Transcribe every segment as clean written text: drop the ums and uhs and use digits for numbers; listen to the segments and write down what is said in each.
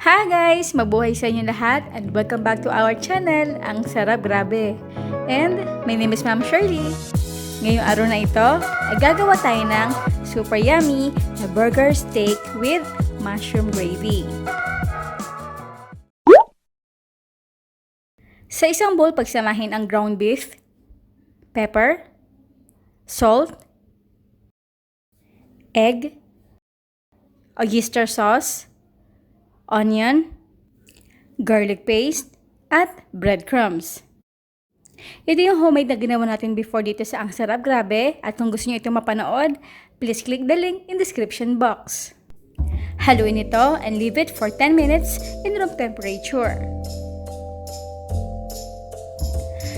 Hi guys! Mabuhay sa inyo lahat and welcome back to our channel, ang Sarap Grabe. And my name is Ma'am Shirley. Ngayong araw na ito, ay gagawa tayo ng super yummy na burger steak with mushroom gravy. Sa isang bowl, pagsamahin ang ground beef, pepper, salt, egg, oyster sauce, onion, garlic paste, at breadcrumbs. Ito yung homemade na ginawa natin before dito sa Ang Sarap Grabe, at kung gusto niyo ito mapanood, please click the link in description box. Haluin ito and leave it for 10 minutes in room temperature.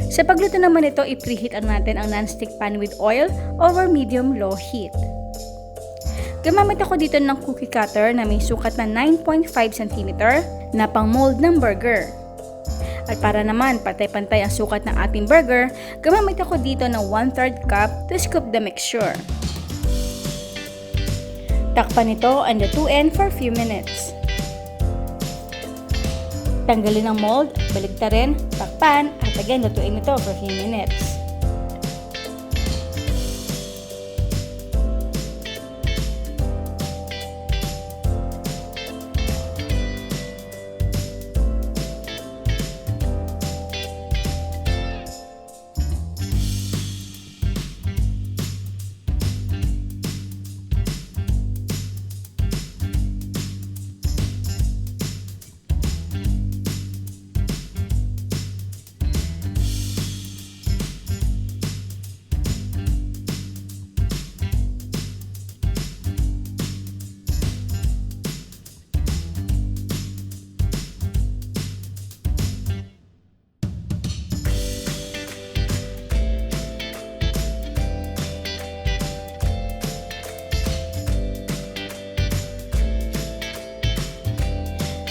Sa pagluto naman ito, i-preheat natin ang non-stick pan with oil over medium-low heat. Gamamit ako dito ng cookie cutter na may sukat na 9.5 cm na pang mold ng burger. At para naman pantay-pantay ang sukat ng ating burger, gamamit ako dito ng 1/3 cup to scoop the mixture. Takpan ito on the 2 end for a few minutes. Tanggalin ang mold, baligtarin, takpan, at again lutuin ito for a few minutes.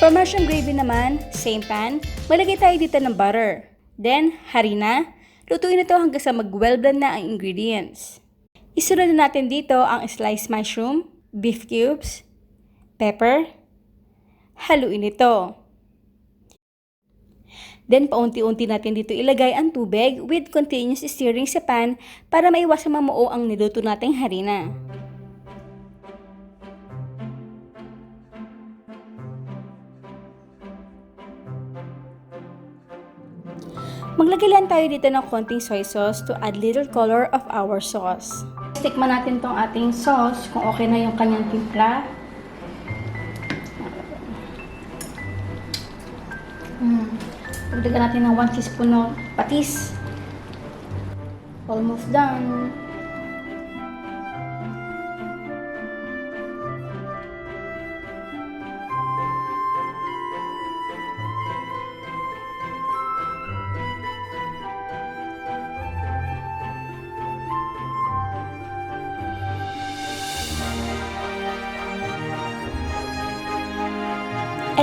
For mushroom gravy naman, same pan, malagay tayo dito ng butter. Then, harina. Lutuin ito hanggang sa mag-well-blend na ang ingredients. Isunod na natin dito ang sliced mushroom, beef cubes, pepper. Haluin ito. Then, paunti-unti natin dito ilagay ang tubig with continuous stirring sa pan para maiwasan mamuo ang niluto nating harina. Maglagay lang tayo dito ng konting soy sauce to add little color of our sauce. Tikman natin tong ating sauce kung okay na yung kanyang timpla. Pagdagan natin ng 1 teaspoon ng patis. Almost done.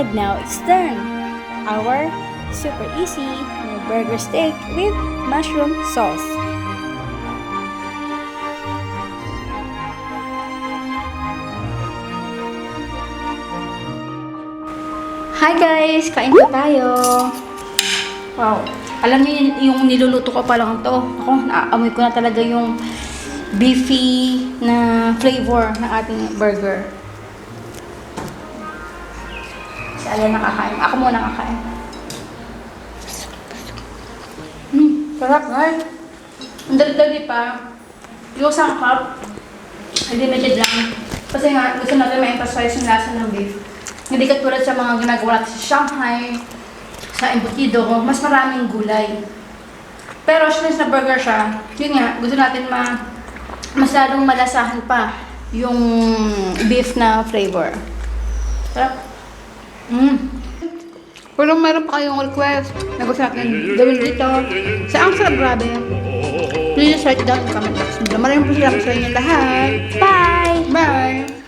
And now it's done! Our super easy burger steak with mushroom sauce. Hi guys! Kain po tayo! Wow! Alam niyo yung niluluto ko pa lang to. Ako, naaamoy ko na talaga yung beefy na flavor ng ating burger. Ayan, nakakain. Ako muna nakakain. Sarap, guys. Ang dali-dali pa. Yung isang cup, limited lang. Kasi nga, gusto natin ma-emphasize yung lasa ng beef. Hindi katulad sa mga ginagawa natin sa Shanghai, sa embutido, mas maraming gulay. Pero since na burger siya, yun nga, gusto natin masyadong malasahan pa yung beef na flavor. Sarap. Kung meron pa kayong request na gusto natin gawin dito sa Ang Sarap Grabe, please write it down in the comment box. Maraming po salamat sa inyo lahat. Bye! Bye!